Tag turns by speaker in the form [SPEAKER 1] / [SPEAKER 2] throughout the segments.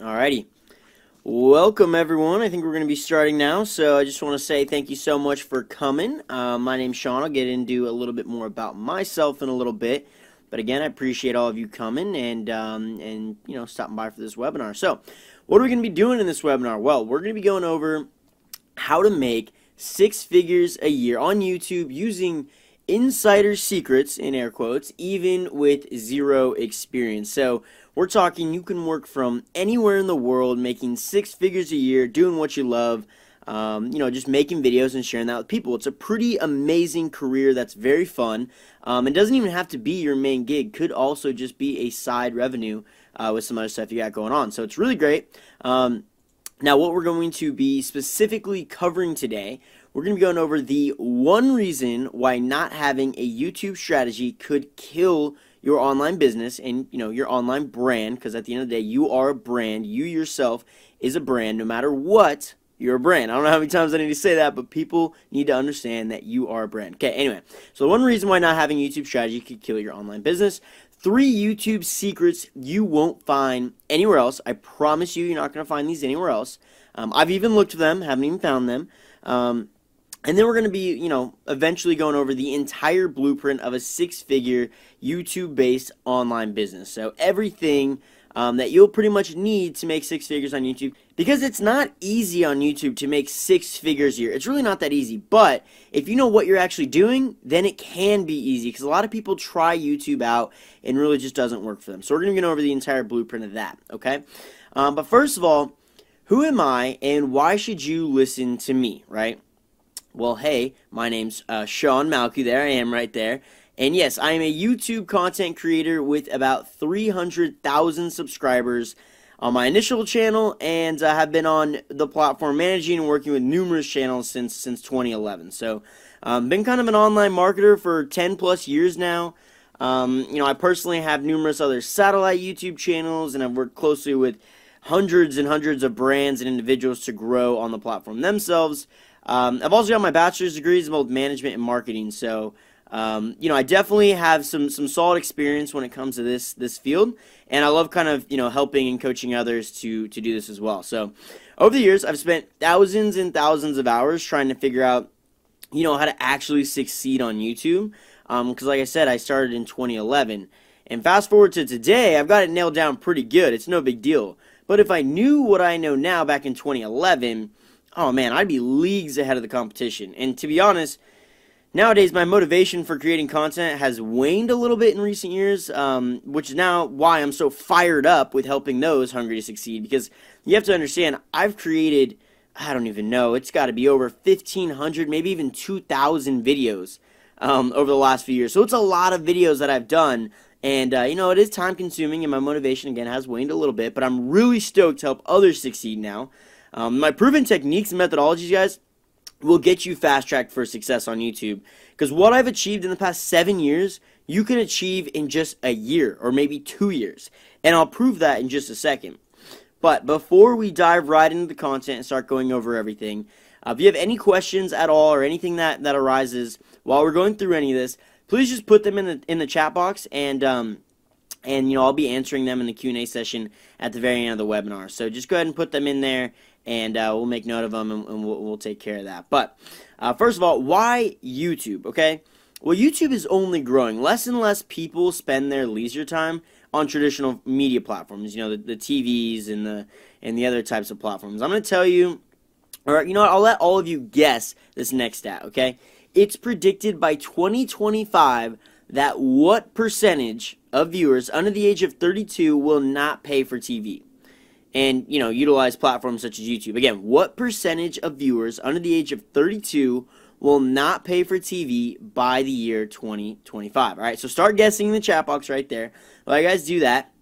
[SPEAKER 1] Alrighty. Welcome, everyone. I think we're going to be starting now, so I just want to say thank you so much for coming. My name's Sean. I'll get into a little bit more about myself in a little bit, but again, I appreciate all of you coming and stopping by for this webinar. So, what are we going to be doing in this webinar? Well, we're going to be going over how to make 6 figures a year on YouTube using insider secrets, in air quotes, even with zero experience. So we're talking you can work from anywhere in the world, making 6 figures a year, doing what you love, just making videos and sharing that with people. It's a pretty amazing career that's very fun. It doesn't even have to be your main gig. Could also just be a side revenue with some other stuff you got going on. So it's really great. Now, what we're going to be specifically covering today, we're going to be going over the one reason why not having a YouTube strategy could kill your online business and your online brand, because at the end of the day, you are a brand. You yourself is a brand. No matter what, you're a brand. I don't know how many times I need to say that, but people need to understand that you are a brand. Okay, anyway, so the one reason why not having a YouTube strategy could kill your online business. 3 YouTube secrets you won't find anywhere else. I promise you, you're not going to find these anywhere else. I've even looked for them, haven't even found them. And then we're going to be, eventually going over the entire blueprint of a 6-figure YouTube-based online business. So everything that you'll pretty much need to make 6 figures on YouTube, because it's not easy on YouTube to make 6 figures a year. It's really not that easy, but if you know what you're actually doing, then it can be easy, because a lot of people try YouTube out and really just doesn't work for them. So we're going to go over the entire blueprint of that, okay? But first of all, who am I and why should you listen to me, right? Well, hey, my name's Sean Malky. There I am right there. And yes, I am a YouTube content creator with about 300,000 subscribers on my initial channel, and I have been on the platform managing and working with numerous channels since 2011. So, been kind of an online marketer for 10 plus years now. I personally have numerous other satellite YouTube channels, and I've worked closely with hundreds and hundreds of brands and individuals to grow on the platform themselves. I've also got my bachelor's degrees in both management and marketing, so I definitely have some solid experience when it comes to this field, and I love kind of helping and coaching others to do this as well. So over the years, I've spent thousands and thousands of hours trying to figure out how to actually succeed on YouTube, because like I said, I started in 2011, and fast forward to today, I've got it nailed down pretty good. It's no big deal. But if I knew what I know now back in 2011, oh man, I'd be leagues ahead of the competition. And to be honest, nowadays my motivation for creating content has waned a little bit in recent years, which is now why I'm so fired up with helping those hungry to succeed. Because you have to understand, I've created, I don't even know, it's got to be over 1,500, maybe even 2,000 videos over the last few years. So it's a lot of videos that I've done. And, it is time consuming, and my motivation, again, has waned a little bit. But I'm really stoked to help others succeed now. My proven techniques and methodologies, guys, will get you fast-tracked for success on YouTube. Because what I've achieved in the past 7 years, you can achieve in just a year or maybe 2 years. And I'll prove that in just a second. But before we dive right into the content and start going over everything, if you have any questions at all or anything that arises while we're going through any of this, please just put them in the chat box, and I'll be answering them in the Q&A session at the very end of the webinar. So just go ahead and put them in there, and we'll make note of them, and we'll take care of that. But first of all, why YouTube, okay? Well, YouTube is only growing. Less and less people spend their leisure time on traditional media platforms, the TVs and the other types of platforms. I'm going to tell you, or I'll let all of you guess this next stat, okay? It's predicted by 2025 that what percentage of viewers under the age of 32 will not pay for TV and, utilize platforms such as YouTube. Again, what percentage of viewers under the age of 32 will not pay for TV by the year 2025? All right, so start guessing in the chat box right there. While you guys do that,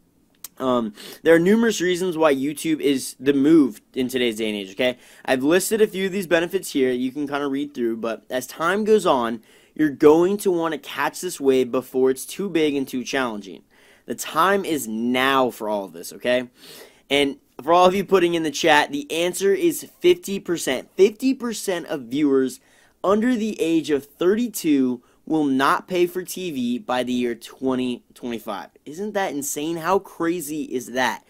[SPEAKER 1] there are numerous reasons why YouTube is the move in today's day and age, okay? I've listed a few of these benefits here. You can kind of read through, but as time goes on, you're going to want to catch this wave before it's too big and too challenging. The time is now for all of this, okay? And for all of you putting in the chat, the answer is 50%. 50% of viewers under the age of 32 will not pay for TV by the year 2025. Isn't that insane? How crazy is that?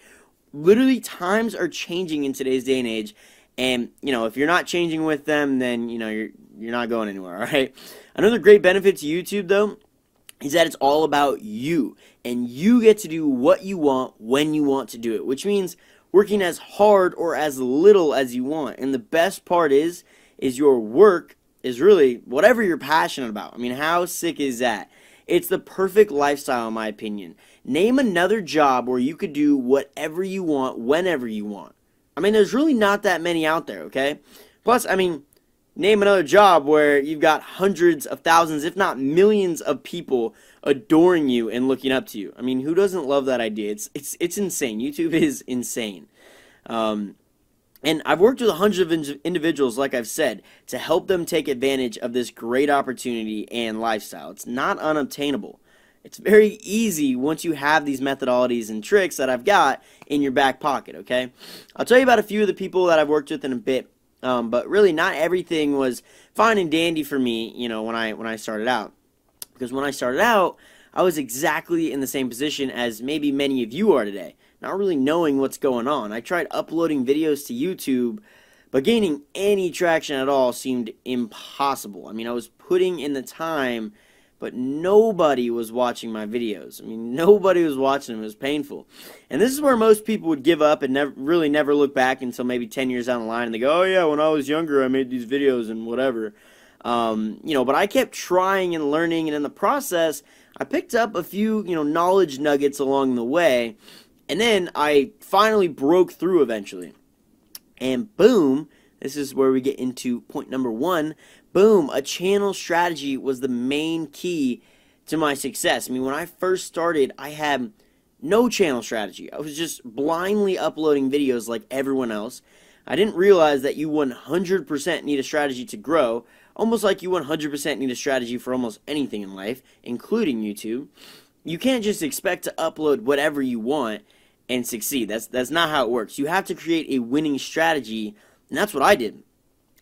[SPEAKER 1] literally times are changing in today's day and age, and if you're not changing with them, then you're not going anywhere. All right. Another great benefit to YouTube though is that it's all about you, and you get to do what you want when you want to do it, which means working as hard or as little as you want. And the best part is your work is really whatever you're passionate about. I mean, how sick is that? It's the perfect lifestyle in my opinion. Name another job where you could do whatever you want whenever you want. I mean, there's really not that many out there, okay? Plus, I mean, name another job where you've got hundreds of thousands, if not millions of people adoring you and looking up to you. I mean, who doesn't love that idea? It's insane. YouTube is insane. And I've worked with hundreds of individuals, like I've said, to help them take advantage of this great opportunity and lifestyle. It's not unobtainable. It's very easy once you have these methodologies and tricks that I've got in your back pocket, okay? I'll tell you about a few of the people that I've worked with in a bit, but really not everything was fine and dandy for me, when I started out. Because when I started out, I was exactly in the same position as maybe many of you are today, not really knowing what's going on. I tried uploading videos to YouTube, but gaining any traction at all seemed impossible. I mean, I was putting in the time, but nobody was watching my videos. I mean, nobody was watching them. It was painful. And this is where most people would give up and never look back until maybe 10 years down the line, and they go, oh yeah, when I was younger I made these videos and whatever. But I kept trying and learning, and in the process, I picked up a few, knowledge nuggets along the way, and then I finally broke through eventually. And boom, this is where we get into point number one. Boom, a channel strategy was the main key to my success. I mean, when I first started, I had no channel strategy. I was just blindly uploading videos like everyone else. I didn't realize that you 100% need a strategy to grow, almost like you 100% need a strategy for almost anything in life, including YouTube. You can't just expect to upload whatever you want and succeed. That's not how it works. You have to create a winning strategy, and that's what I did.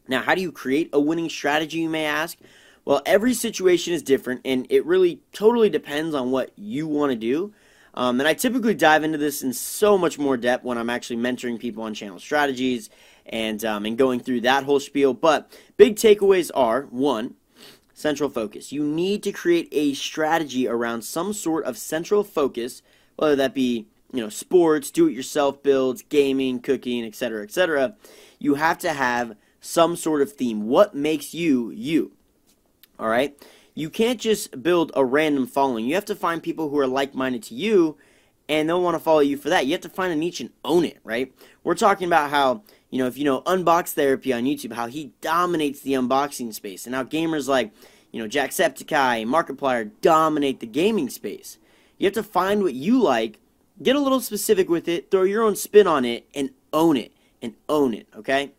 [SPEAKER 1] Now, how do you create a winning strategy, you may ask? Well, every situation is different, and it really totally depends on what you want to do. And I typically dive into this in so much more depth when I'm actually mentoring people on channel strategies and going through that whole spiel. But big takeaways are, one, central focus. You need to create a strategy around some sort of central focus, whether that be sports, do-it-yourself builds, gaming, cooking, etc., etc. You have to have some sort of theme. What makes you, you? All right? You can't just build a random following. You have to find people who are like-minded to you, and they'll want to follow you for that. You have to find a niche and own it, right? We're talking about how, if you know Unbox Therapy on YouTube, how he dominates the unboxing space, and how gamers like, Jacksepticeye, Markiplier dominate the gaming space. You have to find what you like, get a little specific with it, throw your own spin on it, and own it, okay?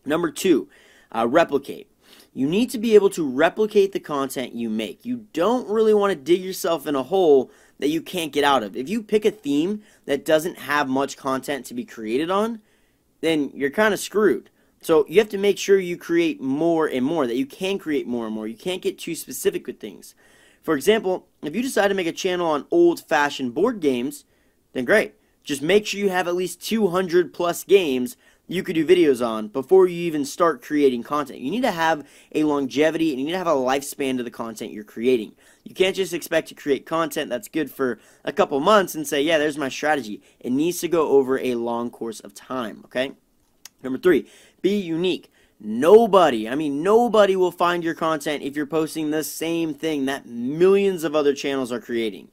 [SPEAKER 1] Number two, replicate. You need to be able to replicate the content you make. You don't really want to dig yourself in a hole that you can't get out of. If you pick a theme that doesn't have much content to be created on, then you're kind of screwed. So you have to make sure you create more and more, that you can create more and more. You can't get too specific with things. For example, if you decide to make a channel on old-fashioned board games, then great. Just make sure you have at least 200 plus games you could do videos on before you even start creating content. You need to have a longevity, and you need to have a lifespan to the content you're creating. You can't just expect to create content that's good for a couple months and say, yeah, there's my strategy. It needs to go over a long course of time, okay? Number three, be unique. Nobody will find your content if you're posting the same thing that millions of other channels are creating.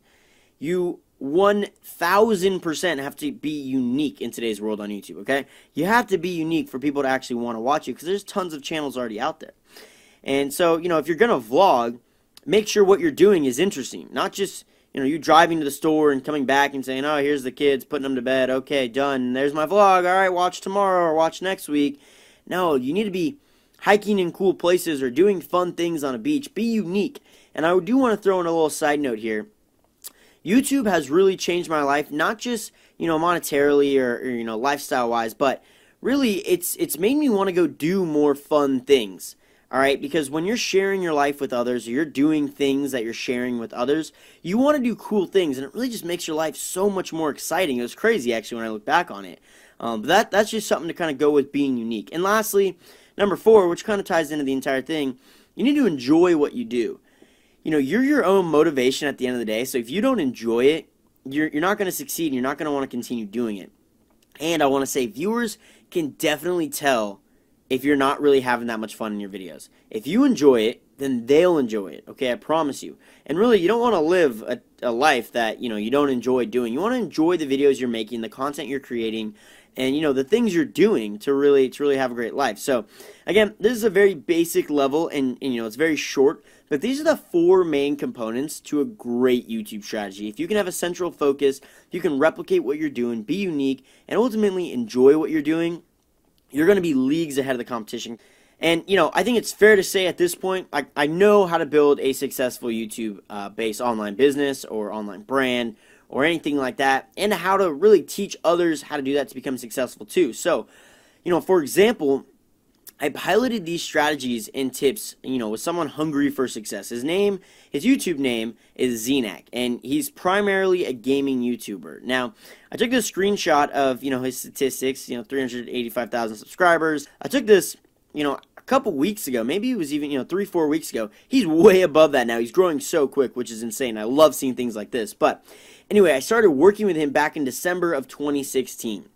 [SPEAKER 1] You 1000% have to be unique in today's world on YouTube, okay? You have to be unique for people to actually want to watch you, because there's tons of channels already out there. And so, if you're going to vlog, make sure what you're doing is interesting. Not just, you driving to the store and coming back and saying, oh, here's the kids, putting them to bed, okay, done, there's my vlog, all right, watch tomorrow or watch next week. No, you need to be hiking in cool places or doing fun things on a beach. Be unique. And I do want to throw in a little side note here. YouTube has really changed my life, not just, monetarily or lifestyle-wise, but really it's made me want to go do more fun things. All right, because when you're sharing your life with others, or you're doing things that you're sharing with others, you want to do cool things, and it really just makes your life so much more exciting. It was crazy actually when I look back on it. But that's just something to kind of go with being unique. And lastly, number 4, which kind of ties into the entire thing, you need to enjoy what you do. You know, you're your own motivation at the end of the day. So if you don't enjoy it, you're not going to succeed, and you're not going to want to continue doing it. And I want to say viewers can definitely tell if you're not really having that much fun in your videos. If you enjoy it, then they'll enjoy it, okay? I promise you. And really, you don't want to live a life that, you don't enjoy doing. You want to enjoy the videos you're making, the content you're creating, and, the things you're doing to really have a great life. So, again, this is a very basic level, and it's very short, but these are the 4 main components to a great YouTube strategy. If you can have a central focus, if you can replicate what you're doing, be unique, and ultimately enjoy what you're doing, you're going to be leagues ahead of the competition. And, I think it's fair to say at this point, I know how to build a successful YouTube-based online business or online brand or anything like that, and how to really teach others how to do that to become successful too. So, for example, I piloted these strategies and tips, with someone hungry for success. His YouTube name is Zenak, and he's primarily a gaming YouTuber. Now, I took this screenshot of, his statistics, 385,000 subscribers. I took this, a couple weeks ago, maybe it was even, 3-4 weeks ago. He's way above that now. He's growing so quick, which is insane. I love seeing things like this. But anyway, I started working with him back in December of 2016,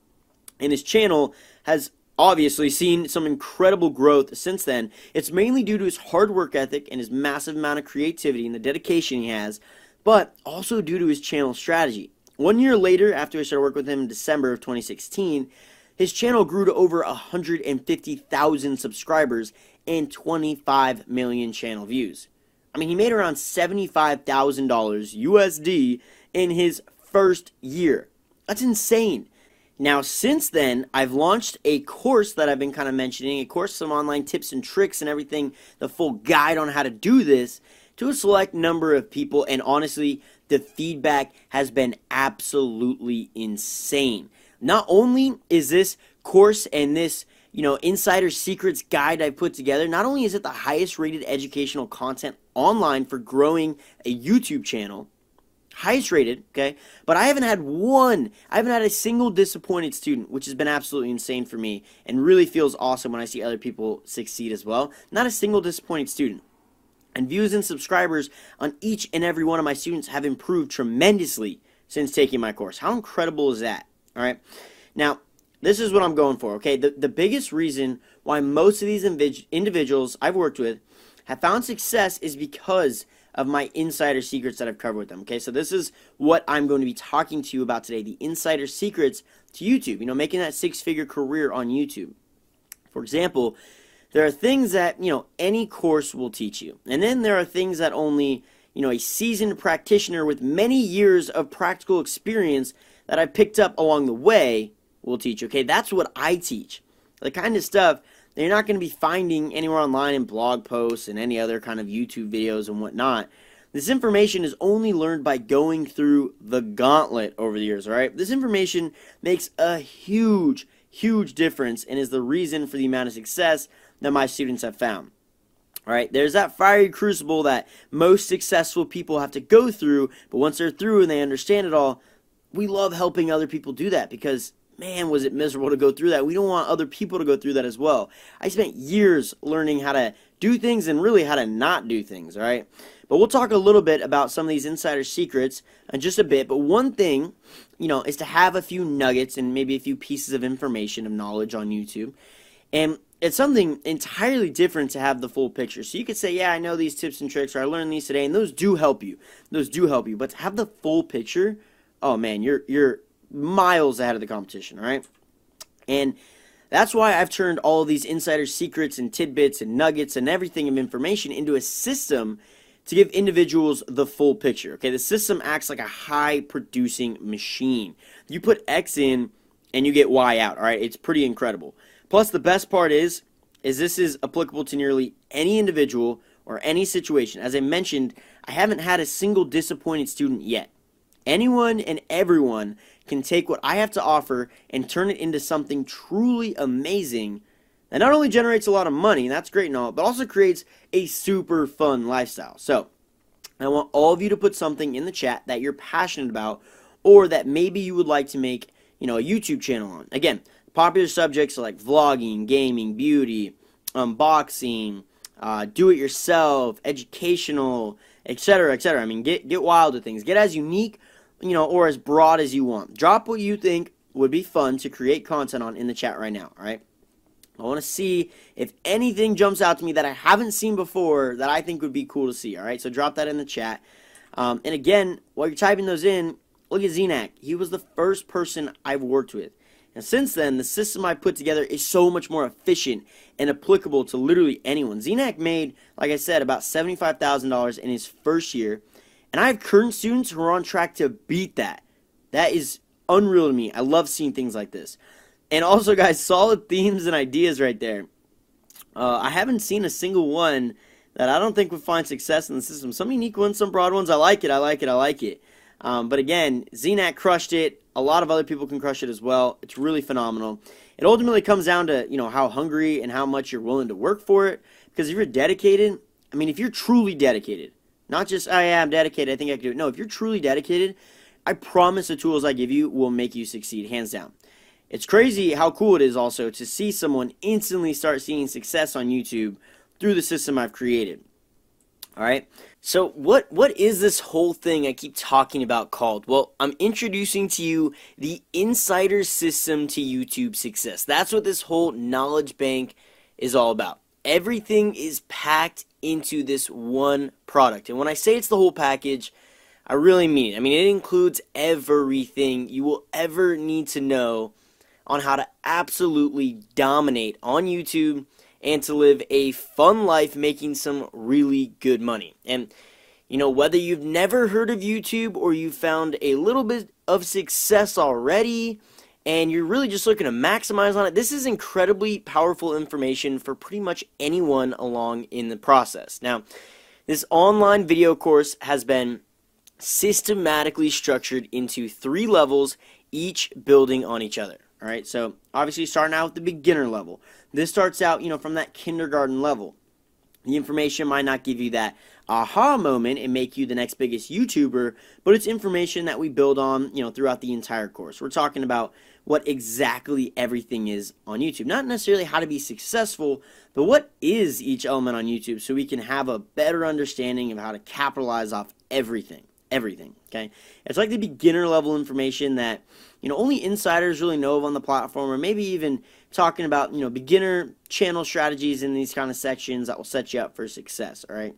[SPEAKER 1] and his channel has obviously seen some incredible growth since then. It's mainly due to his hard work ethic and his massive amount of creativity and the dedication he has, but also due to his channel strategy. 1 year later, after I started working with him in December of 2016, his channel grew to over 150,000 subscribers and 25 million channel views. I mean, he made around $75,000 USD in his first year. That's insane. Now, since then, I've launched a course that I've been kind of mentioning, a course, some online tips and tricks and everything, the full guide on how to do this to a select number of people, and honestly, the feedback has been absolutely insane. Not only is this course and this, insider secrets guide I put together, not only is it the highest rated educational content online for growing a YouTube channel, highest rated, okay, but I haven't had a single disappointed student, which has been absolutely insane for me and really feels awesome when I see other people succeed as well. Not a single disappointed student. And views and subscribers on each and every one of my students have improved tremendously since taking my course. How incredible is that? All right. Now, this is what I'm going for, okay? The biggest reason why most of these individuals I've worked with have found success is because of my insider secrets that I've covered with them, okay? So this is what I'm going to be talking to you about today, the insider secrets to YouTube, making that 6-figure career on YouTube. For example, there are things that, any course will teach you. And then there are things that only, a seasoned practitioner with many years of practical experience that I picked up along the way will teach, okay? That's what I teach. The kind of stuff that you're not going to be finding anywhere online in blog posts and any other kind of YouTube videos and whatnot. This information is only learned by going through the gauntlet over the years, all right? This information makes a huge difference and is the reason for the amount of success that my students have found. All right, there's that fiery crucible that most successful people have to go through, but once they're through and they understand it all, we love helping other people do that because, man, was it miserable to go through that. We don't want other people to go through that as well. I spent years learning how to do things and really how to not do things, all right? But we'll talk a little bit about some of these insider secrets in just a bit. But one thing, is to have a few nuggets and maybe a few pieces of information, of knowledge on YouTube. And it's something entirely different to have the full picture. So you could say, yeah, I know these tips and tricks, or I learned these today, and those do help you. But to have the full picture, oh man, you're miles ahead of the competition, all right? And that's why I've turned all of these insider secrets and tidbits and nuggets and everything of information into a system to give individuals the full picture, okay? The system acts like a high-producing machine. You put X in and you get Y out, all right? It's pretty incredible. Plus, the best part is this is applicable to nearly any individual or any situation. As I mentioned, I haven't had a single disappointed student yet. Anyone and everyone can take what I have to offer and turn it into something truly amazing that not only generates a lot of money, and that's great and all, but also creates a super fun lifestyle. So I want all of you to put something in the chat that you're passionate about, or that maybe you would like to make, a YouTube channel on. Again, popular subjects like vlogging, gaming, beauty, unboxing, do-it-yourself, educational, etc., etc. I mean, get wild with things. Get as unique, or as broad as you want. Drop what you think would be fun to create content on in the chat right now, all right? I want to see if anything jumps out to me that I haven't seen before that I think would be cool to see, all right? So drop that in the chat. And again, while you're typing those in, look at Zenak. He was the first person I've worked with. And since then, the system I put together is so much more efficient and applicable to literally anyone. Zenak made, like I said, about $75,000 in his first year. And I have current students who are on track to beat that. That is unreal to me. I love seeing things like this. And also, guys, solid themes and ideas right there. I haven't seen a single one that I don't think would find success in the system. Some unique ones, some broad ones. I like it. But again, Zenak crushed it. A lot of other people can crush it as well. It's really phenomenal. It ultimately comes down to, how hungry and how much you're willing to work for it. Because if you're dedicated, I mean, if you're truly dedicated, not just, oh yeah, I'm dedicated, I think I can do it. No, if you're truly dedicated, I promise the tools I give you will make you succeed, hands down. It's crazy how cool it is also to see someone instantly start seeing success on YouTube through the system I've created. All right. So what is this whole thing I keep talking about called? Well, I'm introducing to you the insider system to YouTube success. That's what this whole knowledge bank is all about. Everything is packed into this one product. And when I say it's the whole package, I really mean it. I mean, it includes everything you will ever need to know on how to absolutely dominate on YouTube and to live a fun life making some really good money. And, whether you've never heard of YouTube or you found a little bit of success already and you're really just looking to maximize on it, this is incredibly powerful information for pretty much anyone along in the process. Now, this online video course has been systematically structured into 3 levels, each building on each other. All right, so obviously starting out with the beginner level. This starts out, from that kindergarten level. The information might not give you that aha moment and make you the next biggest YouTuber, but it's information that we build on, throughout the entire course. We're talking about what exactly everything is on YouTube. Not necessarily how to be successful, but what is each element on YouTube so we can have a better understanding of how to capitalize off everything. Okay? It's like the beginner level information that, only insiders really know of on the platform, or maybe even talking about, beginner channel strategies in these kind of sections that will set you up for success, all right?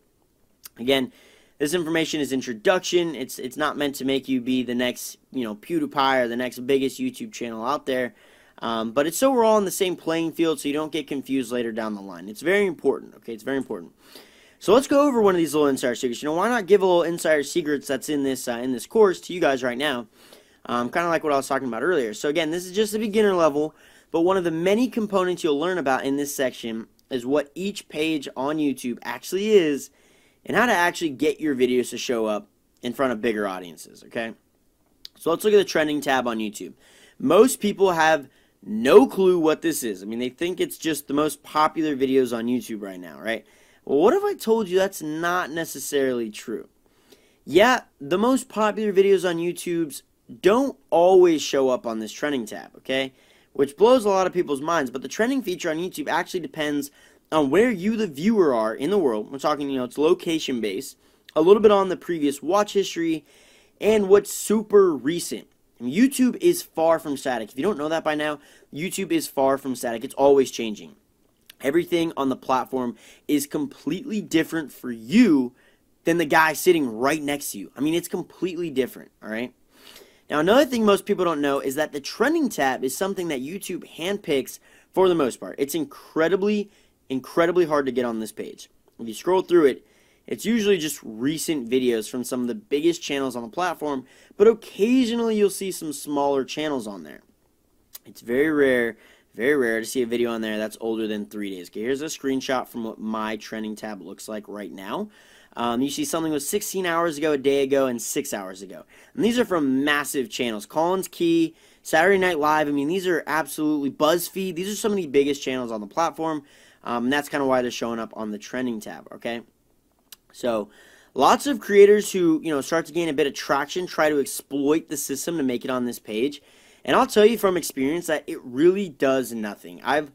[SPEAKER 1] Again, this information is introduction. It's not meant to make you be the next, PewDiePie or the next biggest YouTube channel out there. But it's so we're all on the same playing field so you don't get confused later down the line. It's very important, okay? It's very important. So let's go over one of these little insider secrets. Why not give a little insider secrets that's in this course to you guys right now? Kind of like what I was talking about earlier. So again, this is just the beginner level, but one of the many components you'll learn about in this section is what each page on YouTube actually is and how to actually get your videos to show up in front of bigger audiences, okay? So let's look at the trending tab on YouTube. Most people have no clue what this is. I mean, they think it's just the most popular videos on YouTube right now, right? Well, what if I told you that's not necessarily true? Yeah, the most popular videos on YouTube's don't always show up on this trending tab, okay? Which blows a lot of people's minds, but the trending feature on YouTube actually depends on where you, the viewer, are in the world. We're talking, it's location-based, a little bit on the previous watch history, and what's super recent. And YouTube is far from static. If you don't know that by now, YouTube is far from static. It's always changing. Everything on the platform is completely different for you than the guy sitting right next to you. I mean, it's completely different, all right? Now, another thing most people don't know is that the trending tab is something that YouTube handpicks for the most part. It's incredibly hard to get on this page. If you scroll through it, it's usually just recent videos from some of the biggest channels on the platform, but occasionally you'll see some smaller channels on there. It's very rare to see a video on there that's older than 3 days. Okay, here's a screenshot from what my trending tab looks like right now. You see something was 16 hours ago, a day ago, and 6 hours ago. And these are from massive channels. Collins Key, Saturday Night Live. I mean, these are absolutely BuzzFeed. These are some of the biggest channels on the platform, and that's kind of why they're showing up on the trending tab, okay? So lots of creators who, start to gain a bit of traction try to exploit the system to make it on this page. And I'll tell you from experience that it really does nothing. I've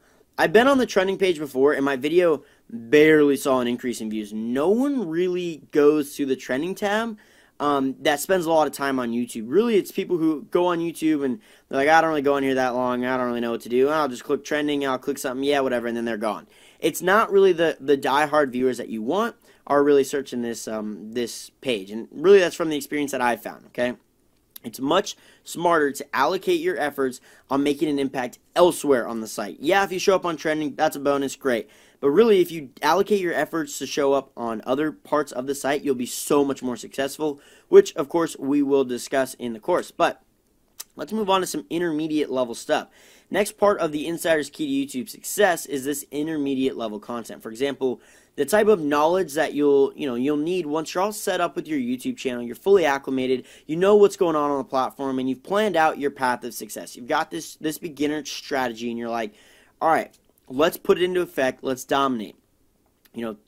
[SPEAKER 1] been on the trending page before, and my video barely saw an increase in views. No one really goes to the trending tab that spends a lot of time on YouTube. Really, it's people who go on YouTube and they're like, I don't really go on here that long. I don't really know what to do. I'll just click trending. I'll click something. Yeah, whatever. And then they're gone. It's not really the diehard viewers that you want are really searching this this page. And really, that's from the experience that I found, okay? It's much smarter to allocate your efforts on making an impact elsewhere on the site. Yeah, if you show up on trending, that's a bonus, great. But really, if you allocate your efforts to show up on other parts of the site, you'll be so much more successful, which, of course, we will discuss in the course. But let's move on to some intermediate level stuff. Next part of the insider's key to YouTube success is this intermediate level content. For example, the type of knowledge that you'll need once you're all set up with your YouTube channel, you're fully acclimated, you know what's going on the platform, and you've planned out your path of success. You've got this beginner strategy, and you're like, all right, let's put it into effect, let's dominate.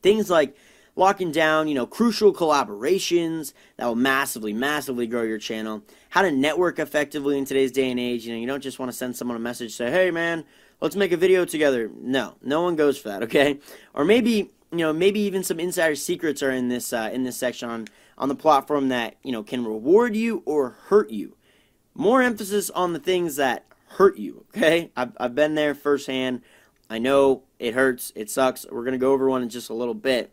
[SPEAKER 1] Things like locking down, crucial collaborations that will massively, massively grow your channel. How to network effectively in today's day and age. You don't just want to send someone a message, say, hey man, let's make a video together. No one goes for that, okay? Or maybe even some insider secrets are in this section on the platform that, can reward you or hurt you. More emphasis on the things that hurt you, okay? I've been there firsthand. I know it hurts, it sucks. We're going to go over one in just a little bit.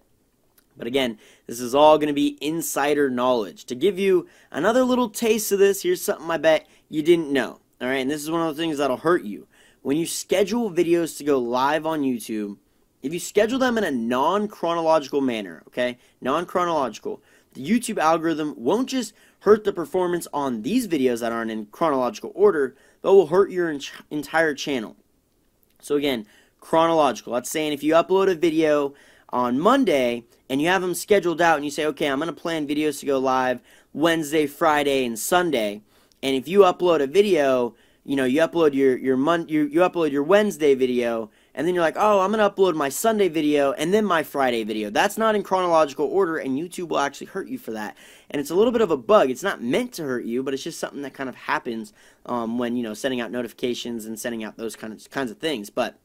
[SPEAKER 1] But again, this is all going to be insider knowledge. To give you another little taste of this, here's something I bet you didn't know. All right, and this is one of the things that'll hurt you. When you schedule videos to go live on YouTube, if you schedule them in a non-chronological manner, okay, non-chronological, the YouTube algorithm won't just hurt the performance on these videos that aren't in chronological order, but will hurt your entire channel. So again, chronological. That's saying if you upload a video on Monday and you have them scheduled out and you say, okay, I'm going to plan videos to go live Wednesday, Friday, and Sunday, and if you upload a video, you upload you upload your Wednesday video, and then you're like, oh, I'm going to upload my Sunday video and then my Friday video. That's not in chronological order, and YouTube will actually hurt you for that. And it's a little bit of a bug. It's not meant to hurt you, but it's just something that kind of happens when, sending out notifications and sending out those kinds of things. But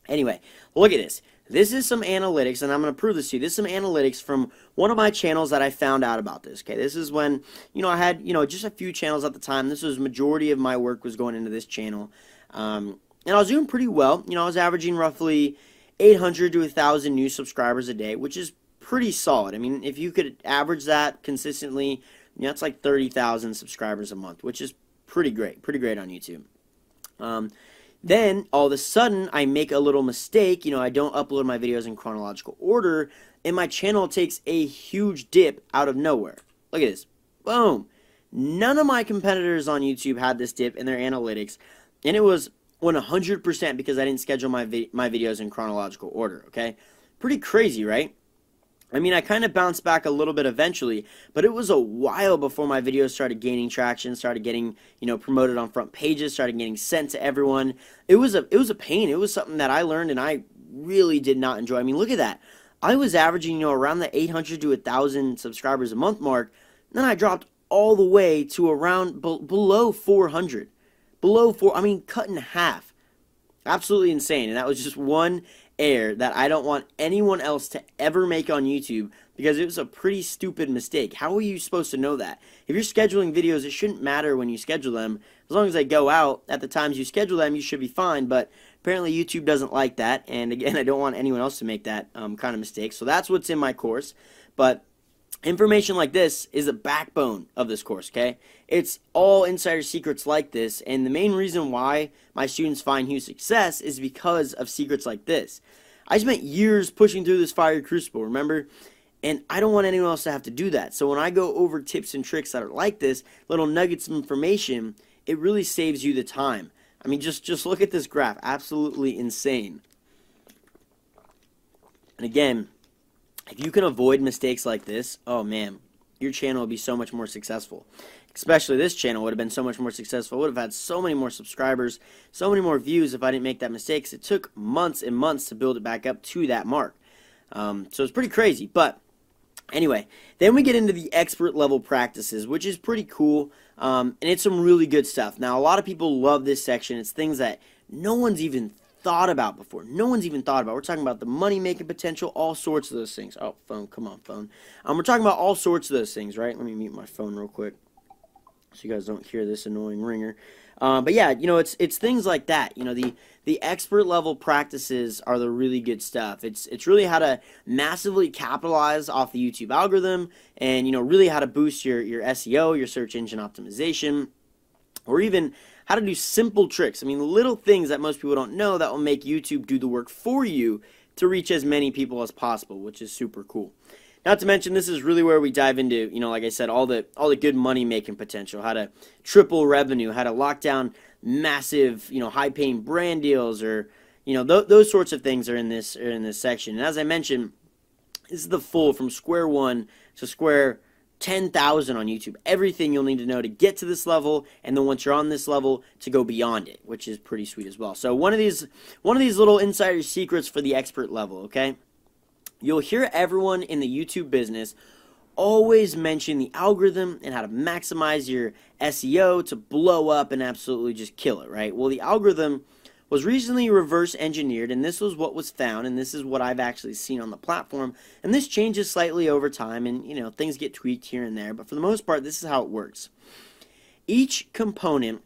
[SPEAKER 1] anyway, look at this. This is some analytics, and I'm going to prove this to you. This is some analytics from one of my channels that I found out about this, okay? This is when, I had, just a few channels at the time. This was majority of my work was going into this channel. And I was doing pretty well. I was averaging roughly 800 to 1,000 new subscribers a day, which is pretty solid. I mean, if you could average that consistently, that's like 30,000 subscribers a month, which is pretty great on YouTube. Then, all of a sudden, I make a little mistake. I don't upload my videos in chronological order, and my channel takes a huge dip out of nowhere. Look at this. Boom. None of my competitors on YouTube had this dip in their analytics, and it was 100% because I didn't schedule my videos in chronological order, okay? Pretty crazy, right? I mean, I kind of bounced back a little bit eventually, but it was a while before my videos started gaining traction, started getting, promoted on front pages, started getting sent to everyone. It was a pain. It was something that I learned and I really did not enjoy. I mean, look at that. I was averaging, around the 800 to 1,000 subscribers a month mark. Then I dropped all the way to around below 400. I mean, cut in half. Absolutely insane. And that was just one error that I don't want anyone else to ever make on YouTube, because it was a pretty stupid mistake. How are you supposed to know that? If you're scheduling videos, it shouldn't matter when you schedule them. As long as they go out at the times you schedule them, you should be fine. But apparently YouTube doesn't like that. And again, I don't want anyone else to make that kind of mistake. So that's what's in my course. But information like this is the backbone of this course, okay? It's all insider secrets like this, and the main reason why my students find huge success is because of secrets like this. I spent years pushing through this fiery crucible, remember? And I don't want anyone else to have to do that. So when I go over tips and tricks that are like this, little nuggets of information, it really saves you the time. I mean, just look at this graph. Absolutely insane. And again, if you can avoid mistakes like this, oh man, your channel will be so much more successful. especially this channel, would have been so much more successful. Would have had so many more subscribers, so many more views if I didn't make that mistake. 'Cause it took months and months to build it back up to that mark. So it's pretty crazy. But anyway, then we get into the expert level practices, which is pretty cool, and it's some really good stuff. Now, a lot of people love this section. It's things that no one's even thought about before. No one's even thought about. We're talking about the money-making potential, all sorts of those things. Oh, phone, come on, phone. We're talking about all sorts of those things, right? Let me mute my phone real quick so you guys don't hear this annoying ringer. But yeah, you know, it's things like that. You know, the expert level practices are the really good stuff. It's really how to massively capitalize off the YouTube algorithm, and, you know, really how to boost your SEO, your search engine optimization, or even how to do simple tricks. I mean, little things that most people don't know that will make YouTube do the work for you to reach as many people as possible, which is super cool. Not to mention, this is really where we dive into, you know, like I said, all the good money-making potential, how to triple revenue, how to lock down massive, you know, high-paying brand deals, or, you know, those sorts of things are in this section. And as I mentioned, this is the full from square one to square 10,000 on YouTube. Everything you'll need to know to get to this level, and then once you're on this level, to go beyond it, which is pretty sweet as well. So one of these little insider secrets for the expert level, okay? You'll hear everyone in the YouTube business always mention the algorithm and how to maximize your SEO to blow up and absolutely just kill it, right? Well, the algorithm was recently reverse engineered, and this was what was found, and this is what I've actually seen on the platform. And this changes slightly over time, and, you know, things get tweaked here and there, but for the most part, this is how it works. Each component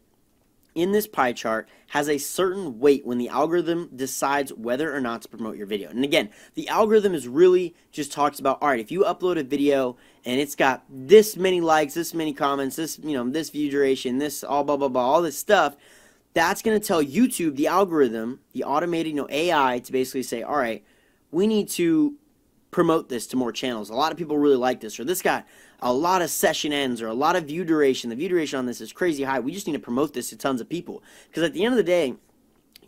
[SPEAKER 1] in this pie chart has a certain weight when the algorithm decides whether or not to promote your video. And again, the algorithm is really just talks about, all right, if you upload a video and it's got this many likes, this many comments, this, you know, this view duration, this all blah blah blah, all this stuff, that's going to tell YouTube, the algorithm, the automated, you know, AI, to basically say, all right, we need to promote this to more channels. A lot of people really like this, or this got a lot of session ends, or a lot of view duration. The view duration on this is crazy high. We just need to promote this to tons of people. Because at the end of the day,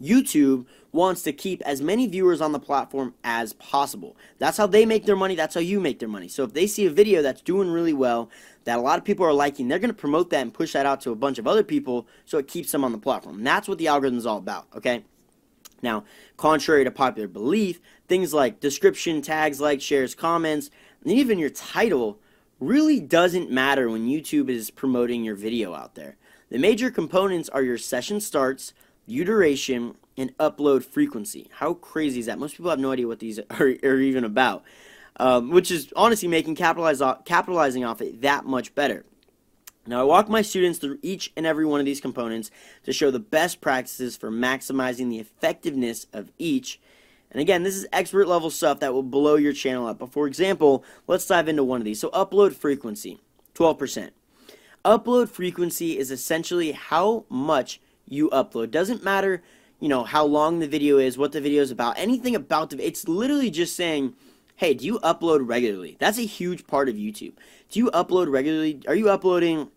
[SPEAKER 1] YouTube wants to keep as many viewers on the platform as possible. That's how they make their money. That's how you make their money. So if they see a video that's doing really well, that a lot of people are liking, they're going to promote that and push that out to a bunch of other people, so it keeps them on the platform. And that's what the algorithm is all about, okay? Now, contrary to popular belief, things like description, tags, likes, shares, comments, and even your title really doesn't matter when YouTube is promoting your video out there. The major components are your session starts, view duration, and upload frequency. How crazy is that? Most people have no idea what these are even about, which is honestly making capitalizing off it that much better. Now, I walk my students through each and every one of these components to show the best practices for maximizing the effectiveness of each. And again, this is expert level stuff that will blow your channel up. But for example, let's dive into one of these. So upload frequency, 12%. Upload frequency is essentially how much you upload. Doesn't matter, you know, how long the video is, what the video is about, anything about the, it's literally just saying, hey, do you upload regularly? That's a huge part of YouTube. Do you upload regularly? Are you uploading,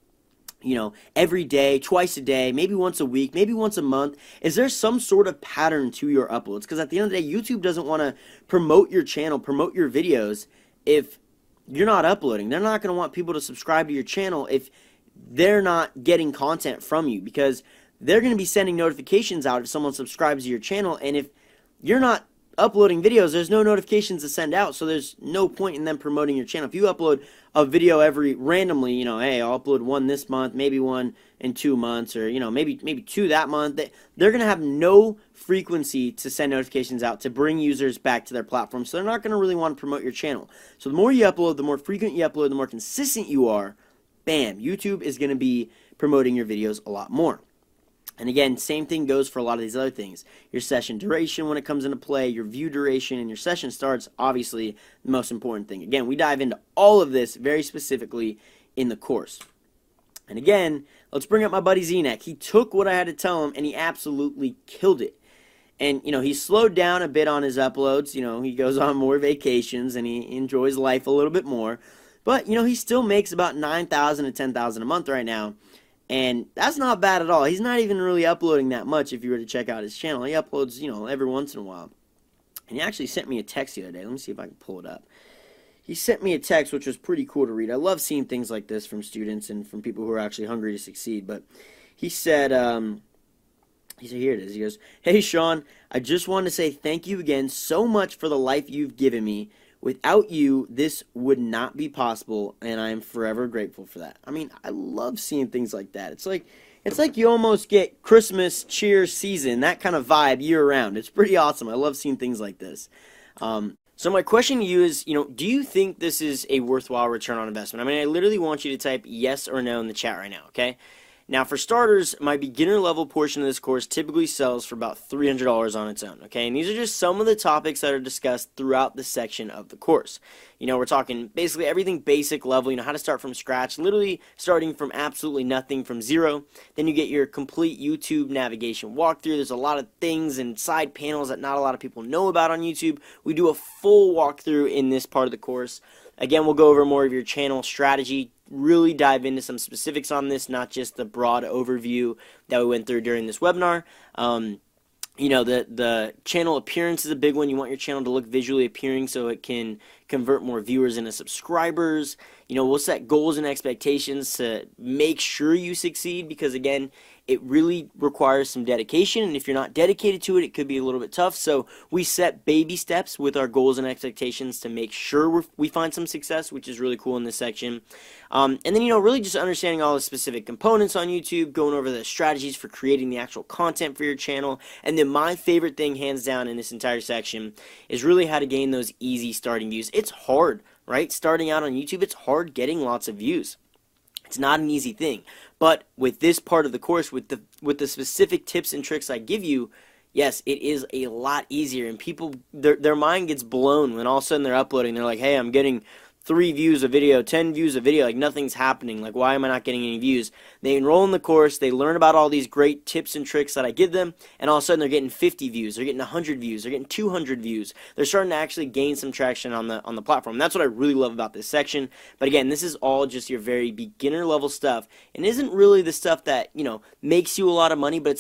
[SPEAKER 1] you know, every day, twice a day, maybe once a week, maybe once a month? Is there some sort of pattern to your uploads? Because at the end of the day, YouTube doesn't want to promote your channel, promote your videos if you're not uploading. They're not going to want people to subscribe to your channel if they're not getting content from you, because they're going to be sending notifications out if someone subscribes to your channel, and if you're not uploading videos, there's no notifications to send out, so there's no point in them promoting your channel. If you upload a video randomly, you know, hey, I'll upload one this month, maybe one in 2 months, or, you know, maybe 2 that month, they're going to have no frequency to send notifications out to bring users back to their platform, so they're not going to really want to promote your channel. So the more you upload, the more frequent you upload, the more consistent you are, bam, YouTube is going to be promoting your videos a lot more. And again, same thing goes for a lot of these other things. Your session duration when it comes into play, your view duration, and your session starts, obviously the most important thing. Again, we dive into all of this very specifically in the course. And again, let's bring up my buddy Zenek. He took what I had to tell him, and he absolutely killed it. And, you know, he slowed down a bit on his uploads. You know, he goes on more vacations, and he enjoys life a little bit more. But, you know, he still makes about $9,000 to $10,000 a month right now. And that's not bad at all. He's not even really uploading that much if you were to check out his channel. He uploads, you know, every once in a while. And he actually sent me a text the other day. Let me see if I can pull it up. he sent me a text which was pretty cool to read. I love seeing things like this from students and from people who are actually hungry to succeed. But he said, here it is. He goes, "Hey Sean, I just wanted to say thank you again so much for the life you've given me. Without you, this would not be possible, and I am forever grateful for that." I mean, I love seeing things like that. It's like you almost get Christmas cheer season, that kind of vibe year round. It's pretty awesome. I love seeing things like this. So my question to you is, do you think this is a worthwhile return on investment? I mean, I literally want you to type yes or no in the chat right now, okay? Now, for starters, my beginner level portion of this course typically sells for about $300 on its own, okay? And these are just some of the topics that are discussed throughout the section of the course. We're talking basically everything basic level, how to start from scratch, literally starting from absolutely nothing, from zero. Then you get your complete YouTube navigation walkthrough. There's a lot of things and side panels that not a lot of people know about on YouTube. We do a full walkthrough in this part of the course. Again, we'll go over more of your channel strategy, really dive into some specifics on this, not just the broad overview that we went through during this webinar. The channel appearance is a big one. You want your channel to look visually appealing so it can convert more viewers into subscribers. We'll set goals and expectations to make sure you succeed, because again, it really requires some dedication, and if you're not dedicated to it, it could be a little bit tough. So we set baby steps with our goals and expectations to make sure we find some success, which is really cool in this section. And then, really just understanding all the specific components on YouTube, going over the strategies for creating the actual content for your channel. And then my favorite thing, hands down, in this entire section is really how to gain those easy starting views. It's hard, right? Starting out on YouTube, it's hard getting lots of views. It's not an easy thing. But with this part of the course, with the specific tips and tricks I give you, yes, it is a lot easier. And people, their mind gets blown when all of a sudden they're uploading. They're like, hey, I'm getting 3 views a video, 10 views a video, like nothing's happening. Like, why am I not getting any views? They enroll in the course, they learn about all these great tips and tricks that I give them, and all of a sudden they're getting 50 views, they're getting 100 views, they're getting 200 views. They're starting to actually gain some traction on the platform. And that's what I really love about this section. But again, this is all just your very beginner level stuff, and isn't really the stuff that, makes you a lot of money, but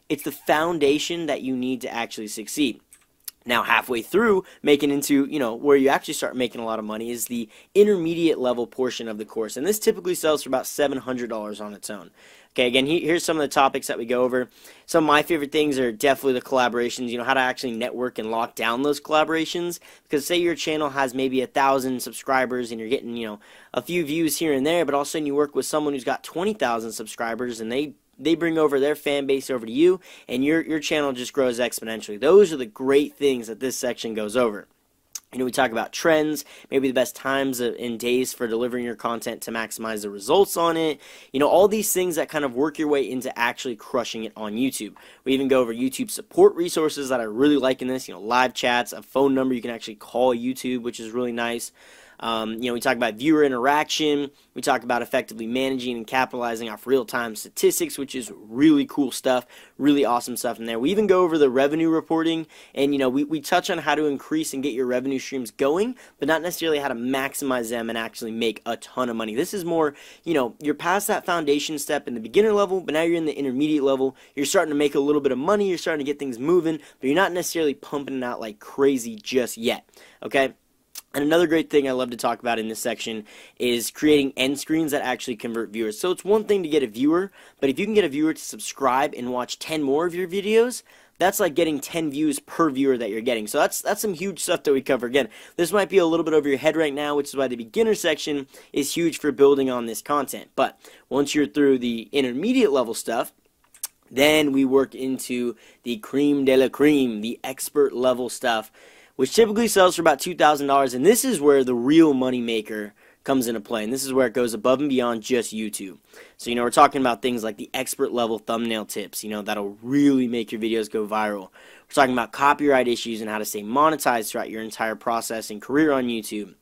[SPEAKER 1] it's the foundation that you need to actually succeed. Now, halfway through, making into, where you actually start making a lot of money is the intermediate level portion of the course. And this typically sells for about $700 on its own. Okay, again, here's some of the topics that we go over. Some of my favorite things are definitely the collaborations, how to actually network and lock down those collaborations. Because say your channel has maybe 1,000 subscribers and you're getting, a few views here and there, but all of a sudden you work with someone who's got 20,000 subscribers and they bring over their fan base over to you, and your channel just grows exponentially. Those are the great things that this section goes over. We talk about trends, maybe the best times and days for delivering your content to maximize the results on it. All these things that kind of work your way into actually crushing it on YouTube. We even go over YouTube support resources that I really like in this. Live chats, a phone number you can actually call YouTube, which is really nice. We talk about viewer interaction. We talk about effectively managing and capitalizing off real-time statistics, which is really cool stuff, really awesome stuff in there. We even go over the revenue reporting, and we touch on how to increase and get your revenue streams going, but not necessarily how to maximize them and actually make a ton of money. This is more, you're past that foundation step in the beginner level, but now you're in the intermediate level. You're starting to make a little bit of money. You're starting to get things moving, but you're not necessarily pumping it out like crazy just yet. Okay? And another great thing I love to talk about in this section is creating end screens that actually convert viewers. So it's one thing to get a viewer, but if you can get a viewer to subscribe and watch 10 more of your videos, that's like getting 10 views per viewer that you're getting. So that's some huge stuff that we cover. Again, this might be a little bit over your head right now, which is why the beginner section is huge for building on this content. But once you're through the intermediate level stuff, then we work into the cream de la cream, the expert level stuff, which typically sells for about $2,000, and this is where the real money maker comes into play, and this is where it goes above and beyond just YouTube. So, we're talking about things like the expert level thumbnail tips, that'll really make your videos go viral. We're talking about copyright issues and how to stay monetized throughout your entire process and career on YouTube.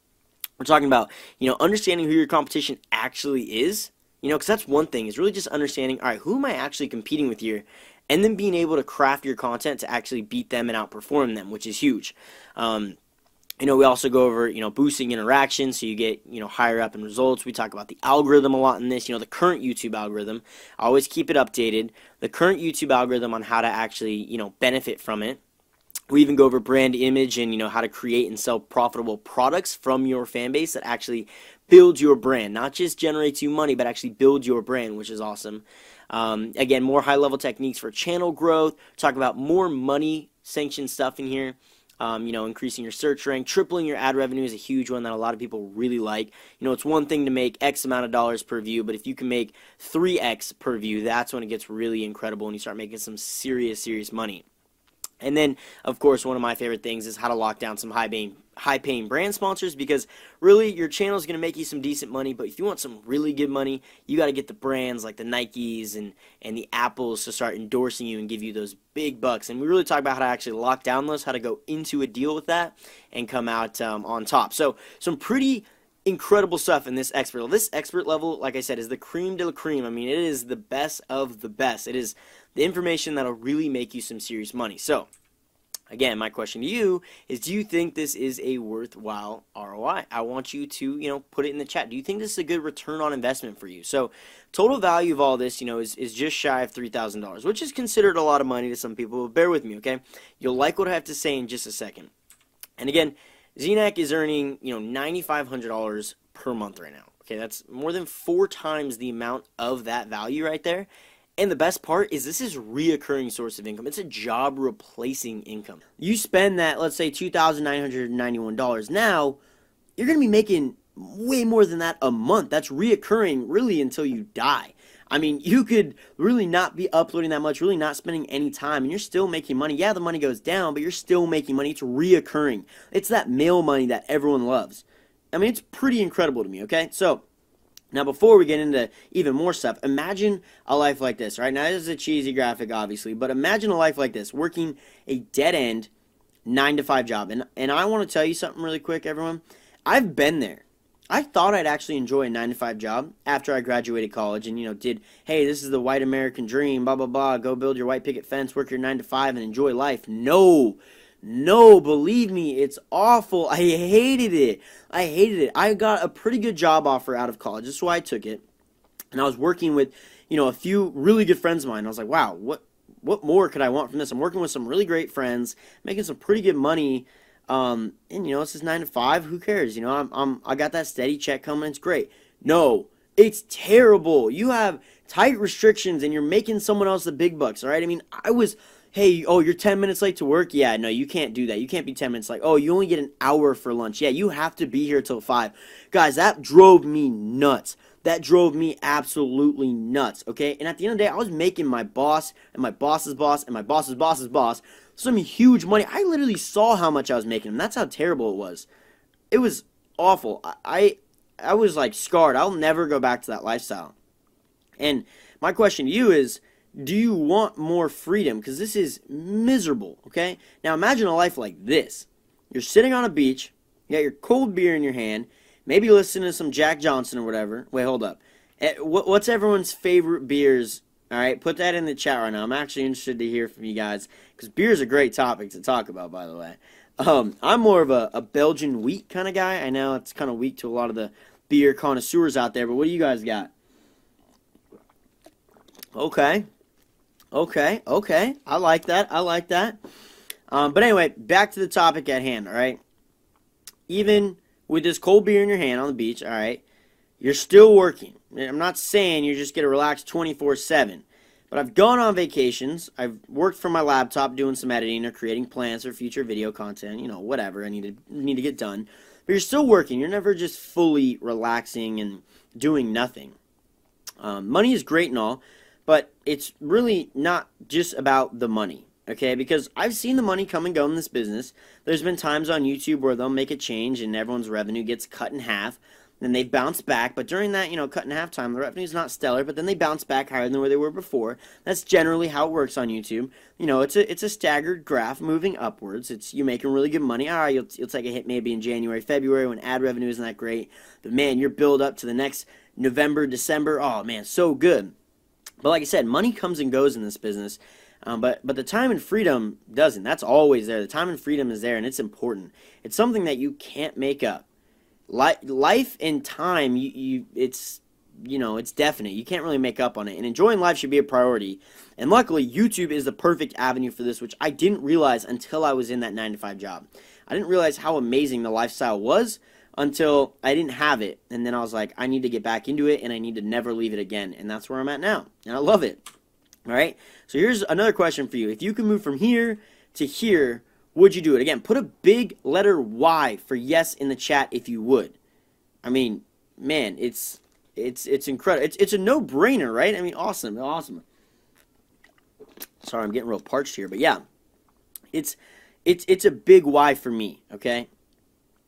[SPEAKER 1] We're talking about, understanding who your competition actually is, because that's one thing, is really just understanding, all right, who am I actually competing with here? And then being able to craft your content to actually beat them and outperform them, which is huge. We also go over, boosting interaction so you get, higher up in results. We talk about the algorithm a lot in this, the current YouTube algorithm. I always keep it updated. The current YouTube algorithm on how to actually, benefit from it. We even go over brand image and how to create and sell profitable products from your fan base that actually builds your brand, not just generates you money, but actually builds your brand, which is awesome. Again, more high-level techniques for channel growth. Talk about more money sanctioned stuff in here. Increasing your search rank, tripling your ad revenue is a huge one that a lot of people really like. It's one thing to make X amount of dollars per view, but if you can make 3X per view, that's when it gets really incredible and you start making some serious, serious money. And then, of course, one of my favorite things is how to lock down some high-paying brand sponsors, because really your channel is going to make you some decent money, but if you want some really good money, you got to get the brands like the Nikes and the Apples to start endorsing you and give you those big bucks. And we really talk about how to actually lock down those, how to go into a deal with that and come out on top. So some pretty incredible stuff in this expert level. This expert level, like I said, is the cream de la cream. I mean, it is the best of the best. It is the information that'll really make you some serious money. So, again, my question to you is, do you think this is a worthwhile ROI? I want you to, put it in the chat. Do you think this is a good return on investment for you? So, total value of all this, is just shy of $3,000, which is considered a lot of money to some people, but bear with me, okay? You'll like what I have to say in just a second. And again, ZNAC is earning, $9,500 per month right now. Okay, that's more than 4 times the amount of that value right there. And the best part is this is a reoccurring source of income. It's a job replacing income. You spend that, let's say, $2,991. Now, you're going to be making way more than that a month. That's reoccurring really until you die. I mean, you could really not be uploading that much, really not spending any time, and you're still making money. Yeah, the money goes down, but you're still making money. It's reoccurring. It's that mail money that everyone loves. I mean, it's pretty incredible to me, okay? So, now, before we get into even more stuff, imagine a life like this, right? Now, this is a cheesy graphic, obviously, but imagine a life like this, working a dead-end 9-to-5 job. And I want to tell you something really quick, everyone. I've been there. I thought I'd actually enjoy a 9-to-5 job after I graduated college and, hey, this is the white American dream, blah, blah, blah, go build your white picket fence, work your 9-to-5, and enjoy life. No, believe me, it's awful. I hated it. I got a pretty good job offer out of college. That's why I took it. And I was working with, a few really good friends of mine. I was like, wow, what more could I want from this? I'm working with some really great friends, making some pretty good money. And it's just 9-to-5. Who cares? I got that steady check coming. It's great. No, it's terrible. You have tight restrictions and you're making someone else the big bucks. All right. I mean, hey, you're 10 minutes late to work? Yeah, no, you can't do that. You can't be 10 minutes late. Oh, you only get an hour for lunch. Yeah, you have to be here till 5. Guys, that drove me nuts. That drove me absolutely nuts, okay? And at the end of the day, I was making my boss and my boss's boss and my boss's boss's boss some huge money. I literally saw how much I was making, and that's how terrible it was. It was awful. I was, like, scarred. I'll never go back to that lifestyle. And my question to you is, do you want more freedom? Because this is miserable, okay? Now imagine a life like this. You're sitting on a beach, you got your cold beer in your hand, maybe listening to some Jack Johnson or whatever. Wait, hold up. What's everyone's favorite beers? All right, put that in the chat right now. I'm actually interested to hear from you guys, because beer is a great topic to talk about, by the way. I'm more of a Belgian wheat kind of guy. I know it's kind of weak to a lot of the beer connoisseurs out there, but what do you guys got? Okay. I like that. But anyway, back to the topic at hand, all right? Even with this cold beer in your hand on the beach, all right, you're still working. I'm not saying you're just going to relax 24/7. But I've gone on vacations. I've worked from my laptop doing some editing or creating plans for future video content, whatever I need to get done. But you're still working. You're never just fully relaxing and doing nothing. Money is great and all, but it's really not just about the money, okay? Because I've seen the money come and go in this business. There's been times on YouTube where they'll make a change and everyone's revenue gets cut in half. Then they bounce back, but during that, cut in half time, the revenue's not stellar, but then they bounce back higher than where they were before. That's generally how it works on YouTube. It's a staggered graph moving upwards. It's you making really good money. All right, you'll take a hit maybe in January, February when ad revenue isn't that great. But man, you're build up to the next November, December. Oh man, so good. But like I said, money comes and goes in this business. But the time and freedom doesn't. That's always there. The time and freedom is there, and it's important. It's something that you can't make up. Life and time, it's it's definite. You can't really make up on it. And enjoying life should be a priority. And luckily, YouTube is the perfect avenue for this, which I didn't realize until I was in that 9-to-5 job. I didn't realize how amazing the lifestyle was until I didn't have it. And then I was like, I need to get back into it, and I need to never leave it again. And that's where I'm at now. And I love it. All right? So here's another question for you. If you could move from here to here, would you do it? Again, put a big letter Y for yes in the chat if you would. I mean, man, it's incredible. It's a no-brainer, right? I mean, awesome. Sorry, I'm getting real parched here, but yeah. It's a big why for me, okay?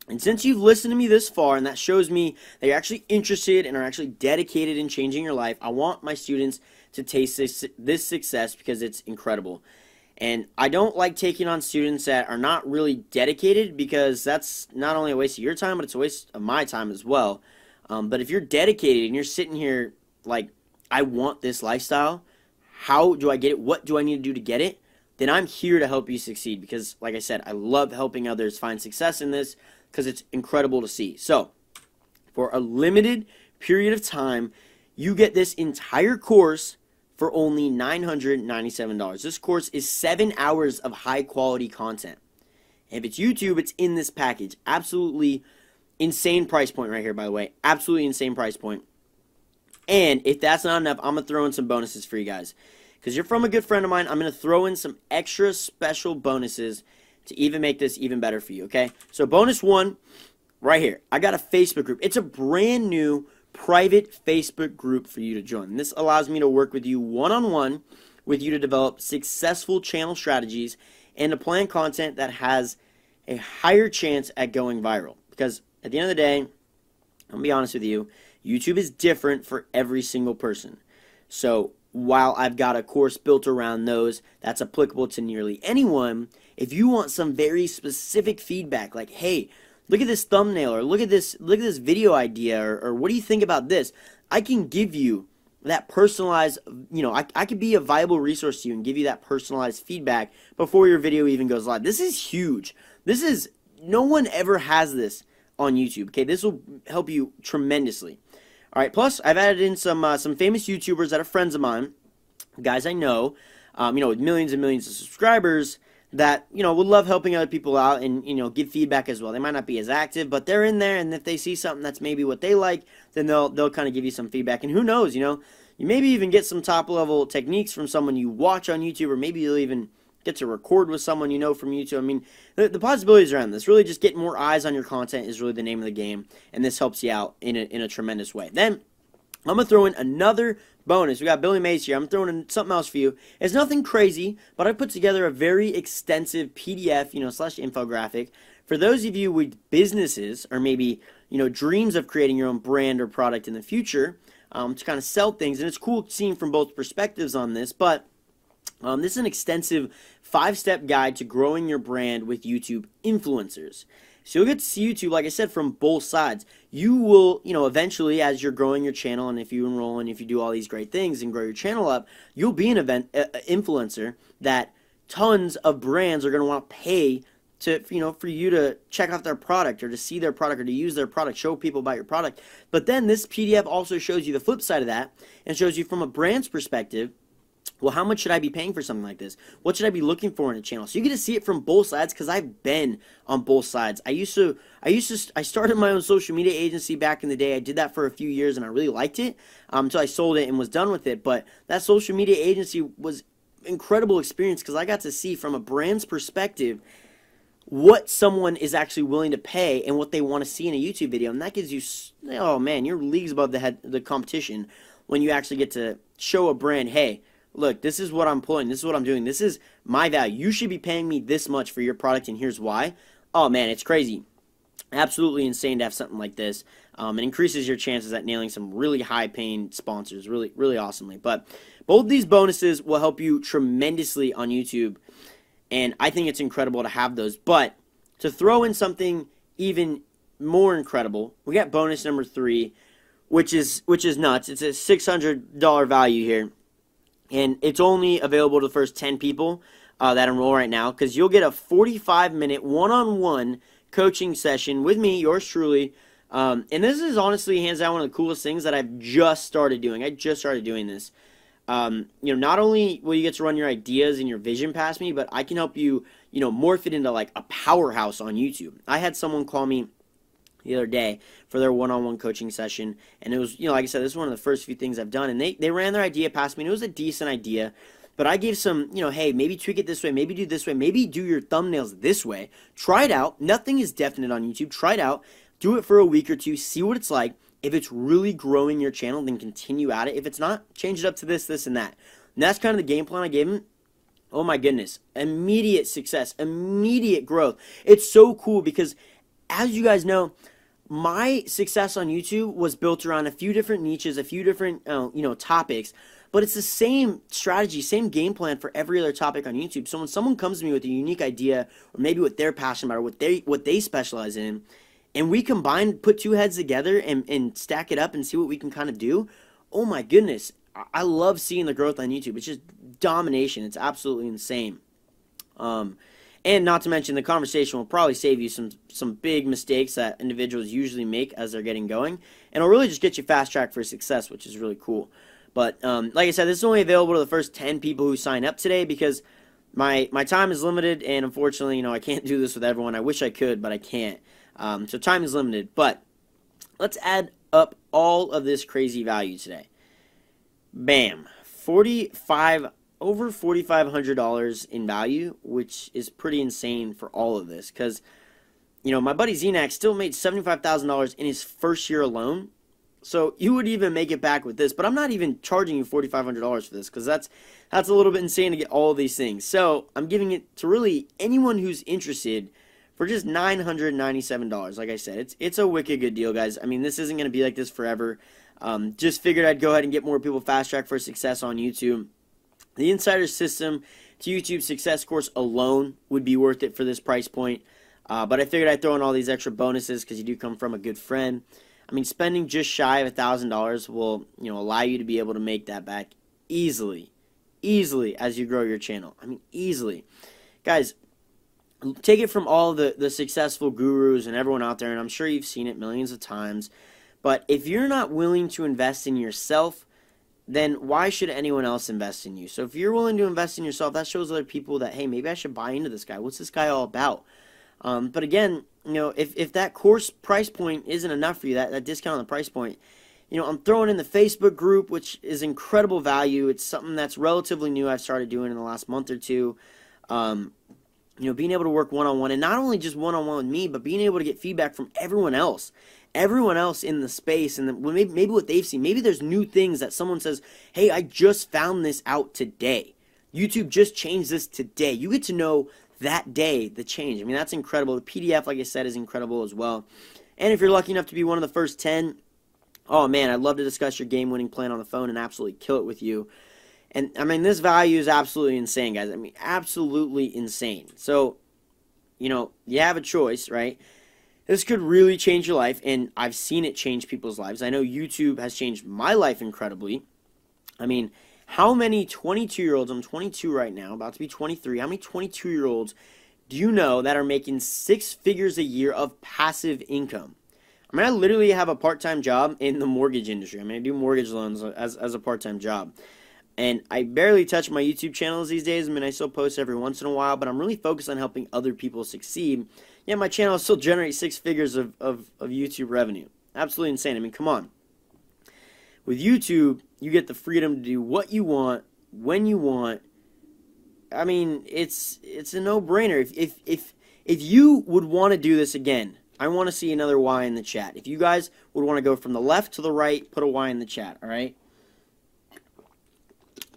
[SPEAKER 1] And since you've listened to me this far, and that shows me that you're actually interested and are actually dedicated in changing your life, I want my students to taste this success because it's incredible. And I don't like taking on students that are not really dedicated, because that's not only a waste of your time, but it's a waste of my time as well. But if you're dedicated and you're sitting here like, I want this lifestyle, how do I get it? What do I need to do to get it? Then I'm here to help you succeed, because, like I said, I love helping others find success in this because it's incredible to see. So, for a limited period of time, you get this entire course for only $997. This course is 7 hours of high-quality content. If it's YouTube, it's in this package. Absolutely insane price point right here, by the way. Absolutely insane price point. And if that's not enough, I'm going to throw in some bonuses for you guys. Because you're from a good friend of mine, I'm going to throw in some extra special bonuses to even make this even better for you, okay? So bonus one, right here. I got a Facebook group. It's a brand new private Facebook group for you to join. And this allows me to work with you one-on-one with you to develop successful channel strategies and to plan content that has a higher chance at going viral. Because at the end of the day, I'm going to be honest with you, YouTube is different for every single person. So while I've got a course built around those that's applicable to nearly anyone, if you want some very specific feedback, like, hey, look at this thumbnail, or look at this video idea, or what do you think about this? I can give you that personalized, I could be a viable resource to you and give you that personalized feedback before your video even goes live. This is huge. No one ever has this on YouTube, okay? This will help you tremendously. All right, plus I've added in some famous YouTubers that are friends of mine, guys I know, with millions and millions of subscribers that, would love helping other people out and, give feedback as well. They might not be as active, but they're in there, and if they see something that's maybe what they like, then they'll kind of give you some feedback. And who knows, you maybe even get some top-level techniques from someone you watch on YouTube, or maybe you'll even get to record with someone from YouTube. I mean, the possibilities around this. Really just getting more eyes on your content is really the name of the game, and this helps you out in a tremendous way. Then, I'm going to throw in another bonus. We got Billy Mays here. I'm throwing in something else for you. It's nothing crazy, but I put together a very extensive PDF, slash infographic for those of you with businesses, or maybe, dreams of creating your own brand or product in the future, to kind of sell things. And it's cool seeing from both perspectives on this, but this is an extensive 5-step guide to growing your brand with YouTube influencers. So you'll get to see YouTube, like I said, from both sides. You will, eventually, as you're growing your channel, and if you enroll and if you do all these great things and grow your channel up, you'll be an influencer that tons of brands are going to want to pay to, for you to check out their product, or to see their product, or to use their product, show people about your product. But then this PDF also shows you the flip side of that, and shows you from a brand's perspective, well, how much should I be paying for something like this? What should I be looking for in a channel? So you get to see it from both sides, because I've been on both sides. I started my own social media agency back in the day. I did that for a few years, and I really liked it until I sold it and was done with it. But that social media agency was incredible experience, because I got to see from a brand's perspective what someone is actually willing to pay and what they want to see in a YouTube video. And that gives you, oh man, you're leagues above the competition when you actually get to show a brand, hey, look, this is what I'm pulling. This is what I'm doing. This is my value. You should be paying me this much for your product, and here's why. Oh, man, it's crazy. Absolutely insane to have something like this. It increases your chances at nailing some really high-paying sponsors really, really awesomely. But both these bonuses will help you tremendously on YouTube, and I think it's incredible to have those. But to throw in something even more incredible, we got bonus number 3, which is nuts. It's a $600 value here. And it's only available to the first 10 people that enroll right now, because you'll get a 45-minute one-on-one coaching session with me, yours truly, And this is honestly, hands down, one of the coolest things that I've just started doing. I just started doing this. Not only will you get to run your ideas and your vision past me, but I can help you, morph it into like a powerhouse on YouTube. I had someone call me the other day for their one-on-one coaching session, and it was, like I said, this is one of the first few things I've done, and they ran their idea past me, and it was a decent idea, but I gave some, hey, maybe tweak it this way, maybe do this way, maybe do your thumbnails this way. Try it out. Nothing is definite on YouTube. Try it out. Do it for a week or two. See what it's like. If it's really growing your channel, then continue at it. If it's not, change it up to this, this, and that. And that's kind of the game plan I gave him. Oh my goodness. Immediate success. Immediate growth. It's so cool because, as you guys know, my success on YouTube was built around a few different niches, a few different, topics. But it's the same strategy, same game plan for every other topic on YouTube. So when someone comes to me with a unique idea, or maybe what they're passionate about, or what they specialize in, and we combine, put two heads together and stack it up and see what we can kind of do, oh my goodness, I love seeing the growth on YouTube. It's just domination. It's absolutely insane. And not to mention, the conversation will probably save you some big mistakes that individuals usually make as they're getting going, and it'll really just get you fast track for success, which is really cool. But like I said, this is only available to the first 10 people who sign up today because my time is limited, and unfortunately, I can't do this with everyone. I wish I could, but I can't. So time is limited. But let's add up all of this crazy value today. Bam. Over $4,500 in value, which is pretty insane for all of this. Because, my buddy Zenak still made $75,000 in his first year alone. So you would even make it back with this, but I'm not even charging you $4,500 for this because that's a little bit insane to get all of these things. So I'm giving it to really anyone who's interested for just $997. Like I said, it's a wicked good deal, guys. I mean, this isn't going to be like this forever. Just figured I'd go ahead and get more people fast track for success on YouTube. The Insider System to YouTube Success course alone would be worth it for this price point. But I figured I'd throw in all these extra bonuses because you do come from a good friend. I mean, spending just shy of $1,000 will, allow you to be able to make that back easily as you grow your channel. I mean, easily. Guys, take it from all the successful gurus and everyone out there, and I'm sure you've seen it millions of times, but if you're not willing to invest in yourself, then why should anyone else invest in you? So if you're willing to invest in yourself, that shows other people that, hey, maybe I should buy into this guy. What's this guy all about? But again, if that course price point isn't enough for you, that discount on the price point, I'm throwing in the Facebook group, which is incredible value. It's something that's relatively new I've started doing in the last month or two. Being able to work one-on-one, and not only just one-on-one with me, but being able to get feedback from everyone else in the space, and maybe what they've seen. Maybe there's new things that someone says, hey, I just found this out today. YouTube just changed this today. You get to know that day the change. I mean, that's incredible. The PDF, like I said, is incredible as well. And if you're lucky enough to be one of the first 10, oh man, I'd love to discuss your game-winning plan on the phone and absolutely kill it with you. And I mean, this value is absolutely insane, guys. I mean, absolutely insane. So, you have a choice, right? This could really change your life, and I've seen it change people's lives. I know YouTube has changed my life incredibly. I mean, how many 22-year-olds, I'm 22 right now, about to be 23, how many 22-year-olds do you know that are making 6 figures a year of passive income? I mean, I literally have a part-time job in the mortgage industry. I mean, I do mortgage loans as a part-time job. And I barely touch my YouTube channels these days. I mean, I still post every once in a while, but I'm really focused on helping other people succeed. Yeah, my channel still generates 6 figures of YouTube revenue. Absolutely insane. I mean, come on. With YouTube, you get the freedom to do what you want, when you want. I mean, it's a no-brainer. If you would want to do this again, I want to see another Y in the chat. If you guys would want to go from the left to the right, put a Y in the chat, all right?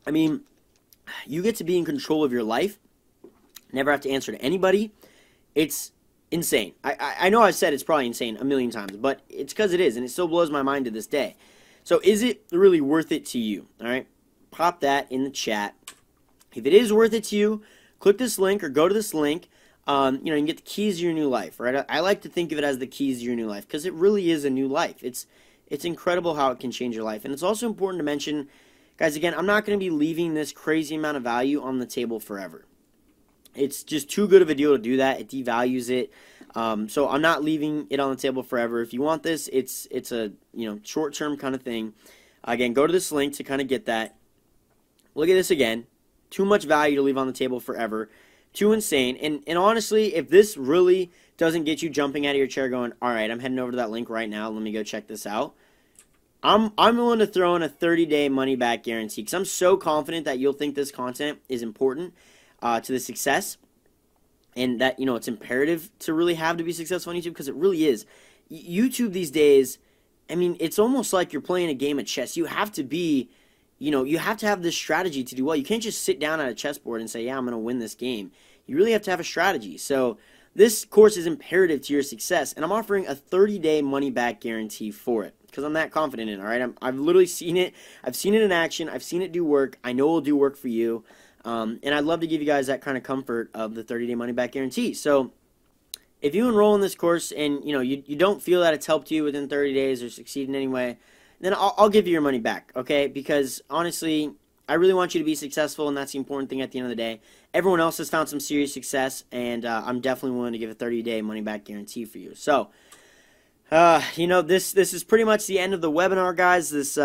[SPEAKER 1] I mean, you get to be in control of your life, never have to answer to anybody. It's insane. I know I've said it's probably insane a million times, but it's because it is, and it still blows my mind to this day. So is it really worth it to you? All right, pop that in the chat. If it is worth it to you, click this link or go to this link. You can get the keys to your new life, right? I like to think of it as the keys to your new life because it really is a new life. It's incredible how it can change your life. And it's also important to mention, guys, again, I'm not going to be leaving this crazy amount of value on the table forever. It's just too good of a deal to do that. It devalues it. So I'm not leaving it on the table forever. If you want this, it's a short-term kind of thing. Again, go to this link to kind of get that. Look at this again. Too much value to leave on the table forever. Too insane. And honestly, if this really doesn't get you jumping out of your chair going, all right, I'm heading over to that link right now. Let me go check this out. I'm willing to throw in a 30-day money-back guarantee because I'm so confident that you'll think this content is important to the success, and that it's imperative to really have to be successful on YouTube, because it really is. YouTube these days, I mean, it's almost like you're playing a game of chess. You have to be, you have to have this strategy to do well. You can't just sit down at a chessboard and say, yeah, I'm going to win this game. You really have to have a strategy. So this course is imperative to your success, and I'm offering a 30-day money-back guarantee for it because I'm that confident in it, all right? I've literally seen it. I've seen it in action. I've seen it do work. I know it'll do work for you. And I'd love to give you guys that kind of comfort of the 30-day money-back guarantee. So if you enroll in this course and you don't feel that it's helped you within 30 days or succeed in any way, then I'll give you your money back, okay? Because honestly, I really want you to be successful, and that's the important thing at the end of the day. Everyone else has found some serious success, and I'm definitely willing to give a 30-day money-back guarantee for you. So, this is pretty much the end of the webinar, guys. This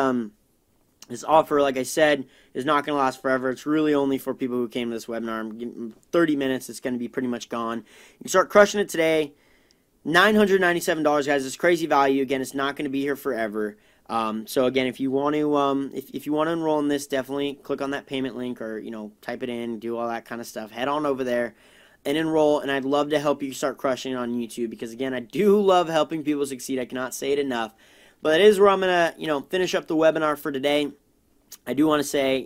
[SPEAKER 1] offer, like I said, is not going to last forever. It's really only for people who came to this webinar. I'm giving 30 minutes. It's going to be pretty much gone. You can start crushing it today. $997, guys. It's crazy value. Again, it's not going to be here forever. So again, if you want to, if you want to enroll in this, definitely click on that payment link, or type it in, do all that kind of stuff. Head on over there and enroll. And I'd love to help you start crushing it on YouTube, because again, I do love helping people succeed. I cannot say it enough. But that is where I'm going to, finish up the webinar for today. I do want to say,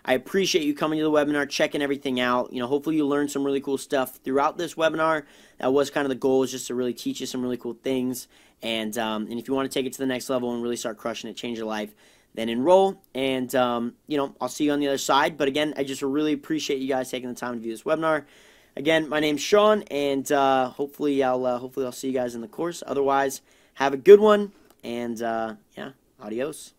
[SPEAKER 1] I appreciate you coming to the webinar, checking everything out. Hopefully you learned some really cool stuff throughout this webinar. That was kind of the goal, is just to really teach you some really cool things. And if you want to take it to the next level and really start crushing it, change your life, then enroll. And, I'll see you on the other side. But again, I just really appreciate you guys taking the time to view this webinar. Again, my name's Sean, and hopefully I'll see you guys in the course. Otherwise, have a good one. And, yeah, adios.